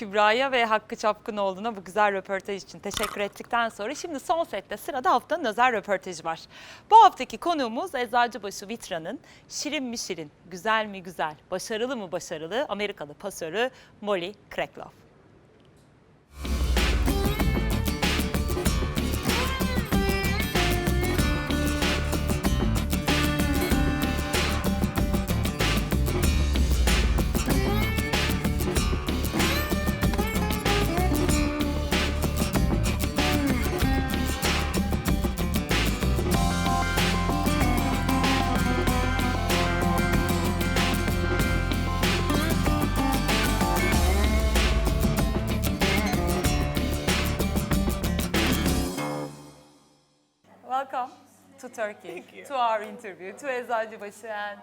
Kübra'ya ve Hakkı Çapkınoğlu'na bu güzel röportaj için teşekkür ettikten sonra şimdi Sonset'te sırada haftanın özel röportajı var. Bu haftaki konuğumuz Eczacıbaşı Vitra'nın şirin mi şirin, güzel mi güzel, başarılı mı başarılı Amerikalı pasörü Molly Kraklov. Welcome to Turkey, to our interview, to Eczacıbaşı, and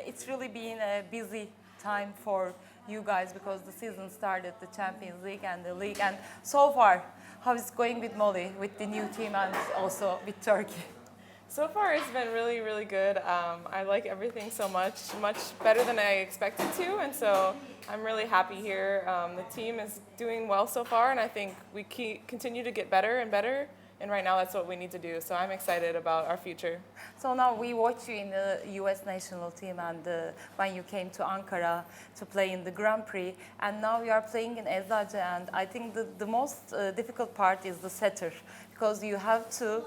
it's really been a busy time for you guys because the season started, the Champions League and the league, and so far, how is it going with Molly, with the new team and also with Turkey? So far, it's been really, really good. I like everything so much, much better than I expected to, and so I'm really happy here. The team is doing well so far, and I think we continue to get better and better. And right now, that's what we need to do. So I'm excited about our future. So now we watch you in the U.S. national team, and when you came to Ankara to play in the Grand Prix, and now you are playing in Eczacı, and I think the most difficult part is the setter, because you have to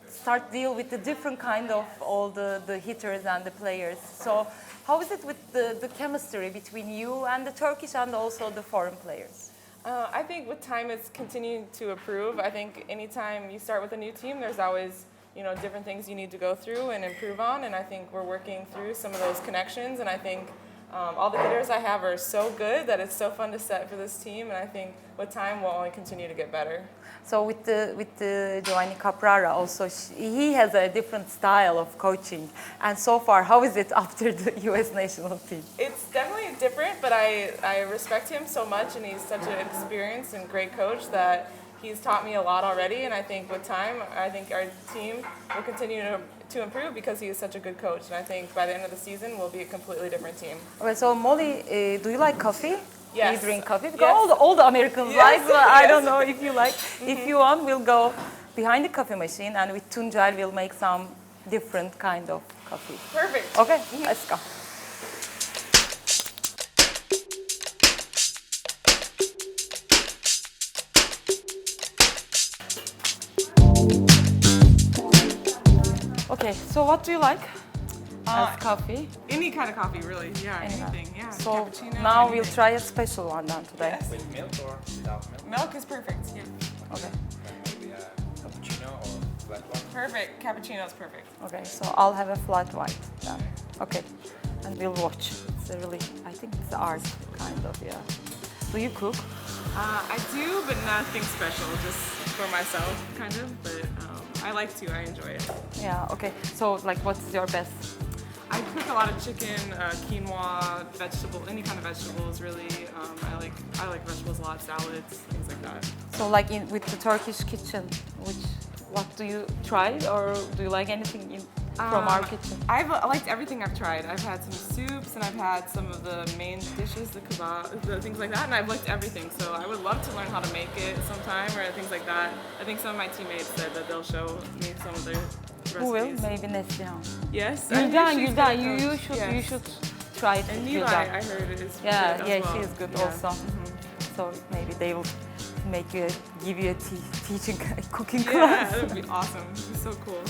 start deal with the different kind of all the hitters and the players. So how is it with the chemistry between you and the Turkish and also the foreign players? I think with time it's continuing to improve. I think anytime you start with a new team, there's always different things you need to go through and improve on, and I think we're working through some of those connections, and I think all the hitters I have are so good that it's so fun to set for this team, and I think with time we'll only continue to get better. So with the Giovanni Caprara also, he has a different style of coaching, and so far, how is it after the U.S. national team? It's definitely different, but I respect him so much, and he's such an experienced and great coach that he's taught me a lot already, and I think with time, I think our team will continue to improve because he is such a good coach, and I think by the end of the season, we'll be a completely different team. Okay, so Molly, do you like coffee? Yes. Do you drink coffee? Because all the Americans like, but I don't know if you like. If you want, we'll go behind the coffee machine, and with Tuncel, we'll make some different kind of coffee. Perfect. Okay, let's go. Okay, so what do you like as coffee? Any kind of coffee, really. Yeah, anything. Yeah. So Cappuccino, now anything. we'll try a special one then today. Yes. With milk or without milk? Milk is perfect. Yeah. Okay. Maybe a cappuccino or flat one? Perfect. Cappuccino is perfect. Okay, so I'll have a flat white then. Okay, and we'll watch. It's a really, I think it's art kind of, yeah. Do you cook? I do, but nothing special, just for myself, kind of. But I like to. I enjoy it. Yeah. Okay. So like, what's your best? I cook a lot of chicken, quinoa, vegetable, any kind of vegetables, really. I like vegetables a lot, salads, things like that. So like with the Turkish kitchen, what do you try, or do you like anything from our kitchen? I liked everything I've tried. I've had some soups, and I've had some of the main dishes, the kebab, the things like that, and I've liked everything. So I would love to learn how to make it sometime, or things like that. I think some of my teammates said that they'll show me some of their recipes. Who will? Maybe Neslihan. Yes. Gülden, you should try it. And with Nilay, Gülden. I heard, is Yeah, good as yeah, well. she is good Yeah. also. So maybe they will give you a teaching cooking Yeah, class. that would be awesome. It would be so cool.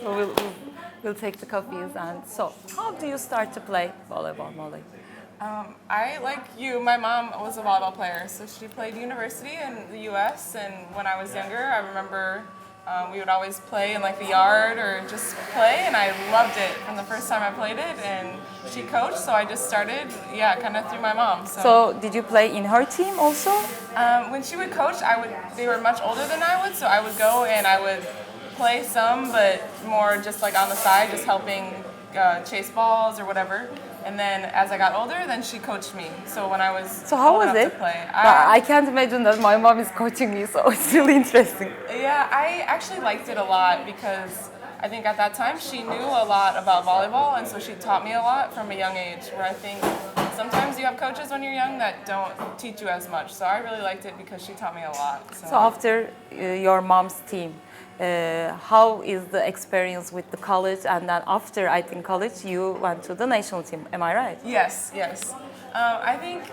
So we'll take the coffees, and so how do you start to play volleyball, Molly? I, like you, my mom was a volleyball player, so she played university in the U.S., and when I was younger, I remember we would always play in like the yard or just play, and I loved it from the first time I played it, and she coached, so I just started, kind of through my mom. So did you play in her team also? When she would coach, they were much older than I would, so I would go and I would play some, but more just like on the side, just helping chase balls or whatever. And then as I got older, then she coached me. So when I was So how old was enough it? to play, I can't imagine that my mom is coaching me, so it's really interesting. yeah, I actually liked it a lot because I think at that time she knew a lot about volleyball, and so she taught me a lot from a young age. Where I think sometimes you have coaches when you're young that don't teach you as much. So I really liked it because she taught me a lot. So after your mom's team, how is the experience with the college? And then after, I think, college, you went to the national team. Am I right? Yes, yes. I think,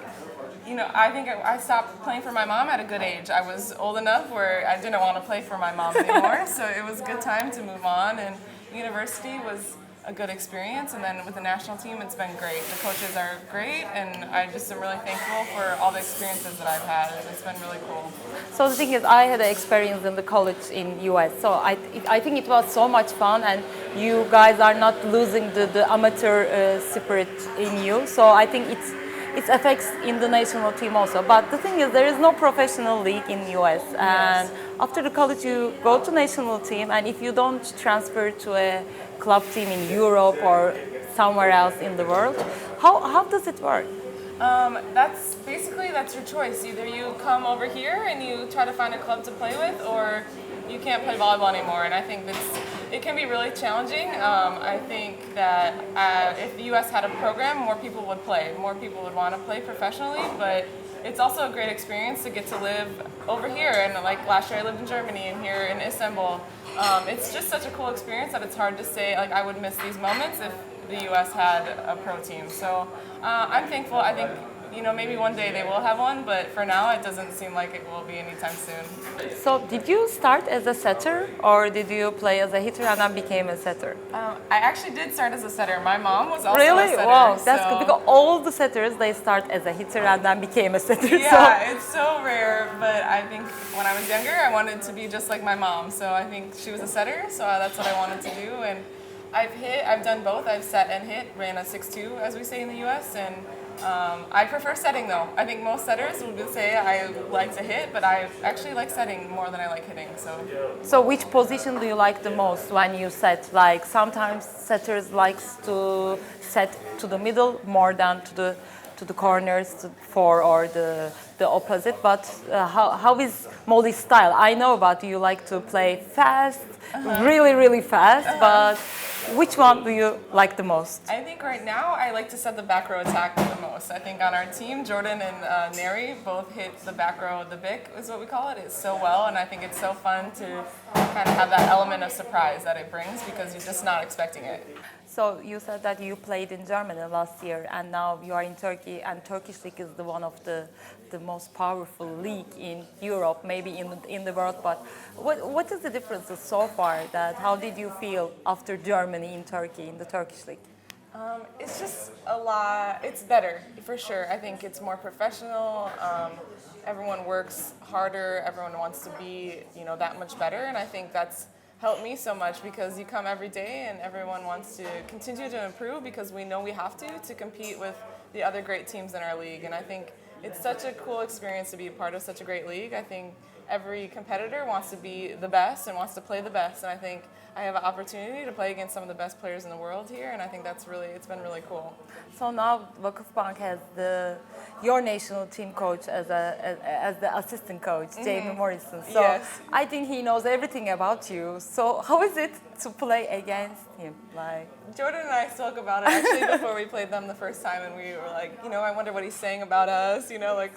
I stopped playing for my mom at a good age. I was old enough where I didn't want to play for my mom anymore, so it was a good time to move on. And university was a good experience, and then with the national team, it's been great. The coaches are great, and I just am really thankful for all the experiences that I've had. It's been really cool. So the thing is, I had an experience in the college in US. So I think it was so much fun, and you guys are not losing the amateur spirit in you. So I think it affects in the national team also. But the thing is, there is no professional league in US, and after the college, you go to national team, and if you don't transfer to a club team in Europe or somewhere else in the world, how does it work? That's your choice. Either you come over here and you try to find a club to play with, or you can't play volleyball anymore. And I think it can be really challenging. I think that if the U.S. had a program, more people would play. More people would want to play professionally, but it's also a great experience to get to live over here. And like last year I lived in Germany and here in Istanbul. It's just such a cool experience that it's hard to say like I would miss these moments if the U.S. had a pro team. So I'm thankful. I think maybe one day they will have one, but for now it doesn't seem like it will be anytime soon. So did you start as a setter, or did you play as a hitter and then became a setter? I actually did start as a setter. My mom was also Really? a setter. Wow, that's good, because all the setters, they start as a hitter and then became a setter. Yeah, it's so rare, but I think when I was younger, I wanted to be just like my mom. So I think she was a setter, so that's what I wanted to do. And I've done both. I've set and hit, ran a 6-2, as we say in the U.S., and I prefer setting though. I think most setters would say I like to hit, but I actually like setting more than I like hitting. So which position do you like the most when you set? Like sometimes setters likes to set to the middle more than to the corners, to four or the opposite. But how is Molly's style? I know about you like to play fast, really fast, but which one do you like the most? I think right now I like to set the back row attack the most. I think on our team, Jordan and Neri both hit the back row, the Bic is what we call it, so well, and I think it's so fun to kind of have that element of surprise that it brings because you're just not expecting it. So you said that you played in Germany last year, and now you are in Turkey, and Turkish league is one of the most powerful league in Europe, maybe in the world. But what is the differences so far? How did you feel after Germany in Turkey in the Turkish league? It's just a lot. It's better for sure. I think it's more professional. Everyone works harder. Everyone wants to be that much better, and I think that's helped me so much because you come every day and everyone wants to continue to improve because we know we have to compete with the other great teams in our league. And I think it's such a cool experience to be a part of such a great league. I think every competitor wants to be the best and wants to play the best. And I think I have an opportunity to play against some of the best players in the world here. And I think it's been really cool. So now Vakıfbank has your national team coach as the assistant coach, Jamie Morrison. So yes. I think he knows everything about you. So how is it to play against him? Jordan and I spoke about it actually before we played them the first time, and we were like, I wonder what he's saying about us.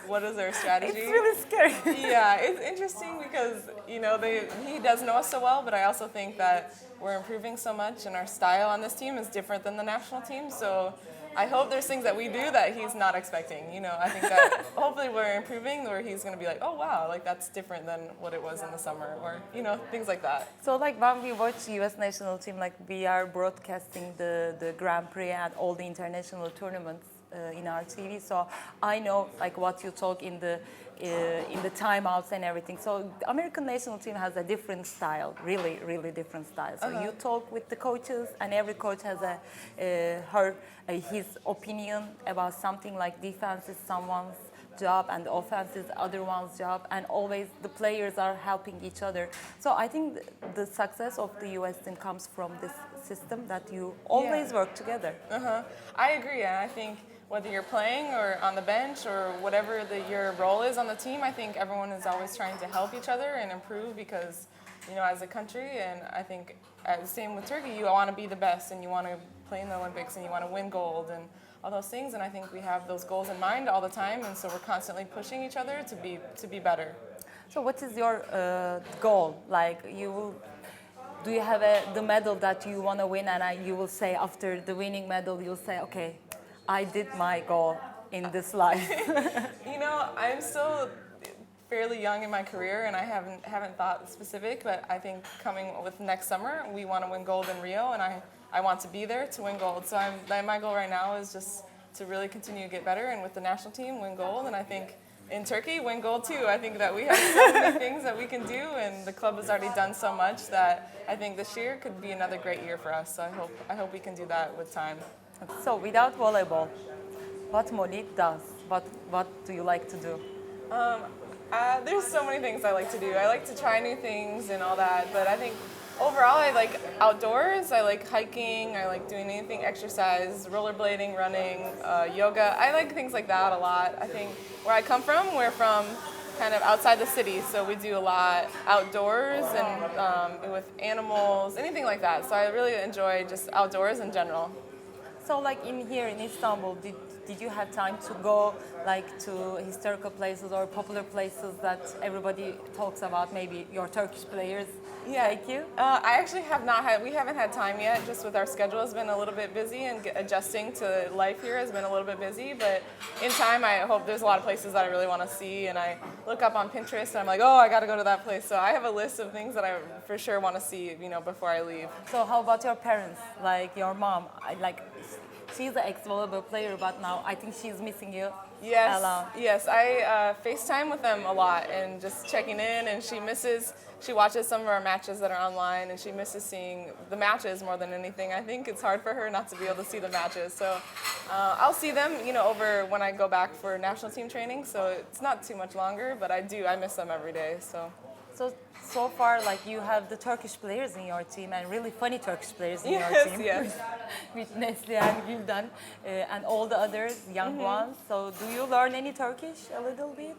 What is their strategy? It's really scary. Yeah, it's interesting because he does know us so well, but I also think that we're improving so much, and our style on this team is different than the national team. So I hope there's things that we do that he's not expecting. I think that hopefully we're improving, where he's going to be like, oh wow, that's different than what it was in the summer, or things like that. So when we watch U.S. national team, we are broadcasting the Grand Prix and all the international tournaments in our TV. So I know what you talk in the timeouts and everything. So the American national team has a different style, really different style. So you talk with the coaches, and every coach has his opinion about something, like defense is someone's job and the offense is other one's job, and always the players are helping each other. So I think the success of the US team comes from this system that you always work together. I agree, and I think whether you're playing or on the bench or whatever your role is on the team, I think everyone is always trying to help each other and improve because, as a country, and I think same with Turkey, you want to be the best and you want to play in the Olympics and you want to win gold and all those things, and I think we have those goals in mind all the time, and so we're constantly pushing each other to be better. So what is your goal? Like do you have the medal that you want to win, and you will say after the winning medal, you'll say, okay, I did my goal in this life. I'm still fairly young in my career, and I haven't thought specific, but I think coming with next summer, we want to win gold in Rio, and I want to be there to win gold. So my goal right now is just to really continue to get better, and with the national team, win gold, and I think in Turkey, win gold too. I think that we have so many things that we can do, and the club has already done so much that I think this year could be another great year for us. So I hope we can do that with time. So without volleyball, what Molly does? What do you like to do? There's so many things I like to do. I like to try new things and all that, but I think overall I like outdoors. I like hiking. I like doing anything exercise, rollerblading, running, yoga. I like things like that a lot. I think where I come from, we're from kind of outside the city, so we do a lot outdoors and with animals, anything like that. So I really enjoy just outdoors in general. So like here in Istanbul, did you have time to go like to historical places or popular places that everybody talks about, maybe your Turkish players take you? I actually we haven't had time yet, just with our schedule has been a little bit busy, and adjusting to life here has been a little bit busy, but in time I hope there's a lot of places that I really want to see, and I look up on Pinterest and I'm like, oh, I got to go to that place. So I have a list of things that I for sure want to see, before I leave. So how about your parents, like your mom? She's an ex-volleyball player, but now I think she's missing you. Yes, I FaceTime with them a lot and just checking in, and she watches some of our matches that are online, and she misses seeing the matches more than anything. I think it's hard for her not to be able to see the matches. So I'll see them, over when I go back for national team training, so it's not too much longer, but I miss them every day. So far, like you have the Turkish players in your team, and really funny Turkish players in your team. Yes. With Nesli and Gülden and all the others, young ones. So do you learn any Turkish a little bit?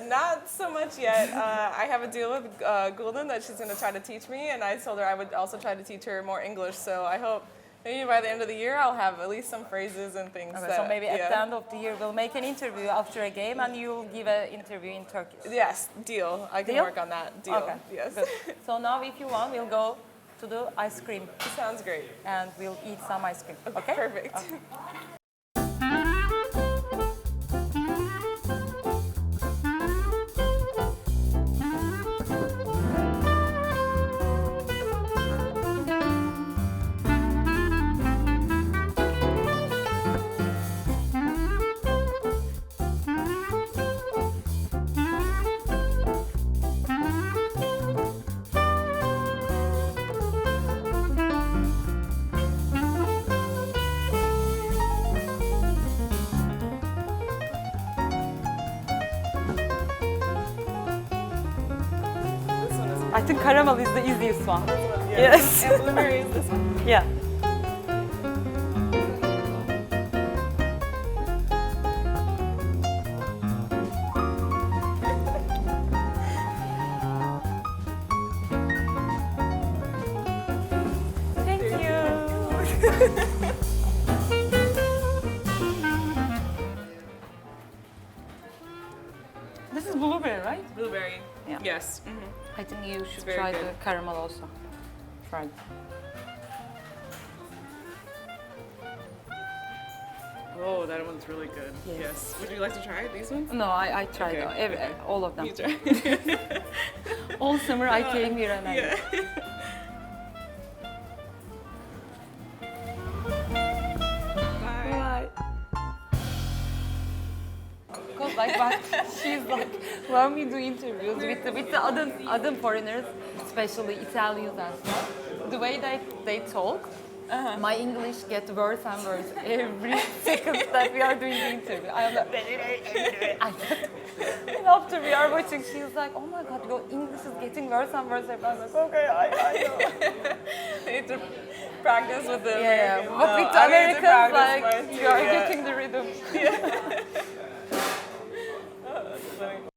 Not so much yet. I have a deal with Gülden that she's going to try to teach me, and I told her I would also try to teach her more English. So I hope maybe by the end of the year I'll have at least some phrases and things. Okay, so maybe at the end of the year we'll make an interview after a game, and you'll give an interview in Turkish. Yes, deal. I can work on that. Deal. Okay. Yes. Good. So now if you want, we'll go to the ice cream. Sounds great. And we'll eat some ice cream. Okay? Perfect. Okay. I think caramel is the easiest one. Yes. And blueberry is this one? Yeah. Thank you. This is blueberry, right? Blueberry. Yeah. Yes. I think you should very try good. the caramel also. Try it. Oh, that one's really good. Yes. Would you like to try these ones? No, I tried Okay. all of them. You try. All summer I came here and I. Bye. Because she's like, when we do interviews with the other foreigners, especially Italians and stuff, the way they talk, My English gets worse and worse every second that we are doing the interview. I am like, and after we are watching, she's like, oh my God, your English is getting worse and worse. I'm like, okay, I know. I need to practice with the Yeah, Americans. but No, with I need to Americans, practice like, mine too, you are yeah. getting the rhythm. Oh, that's funny.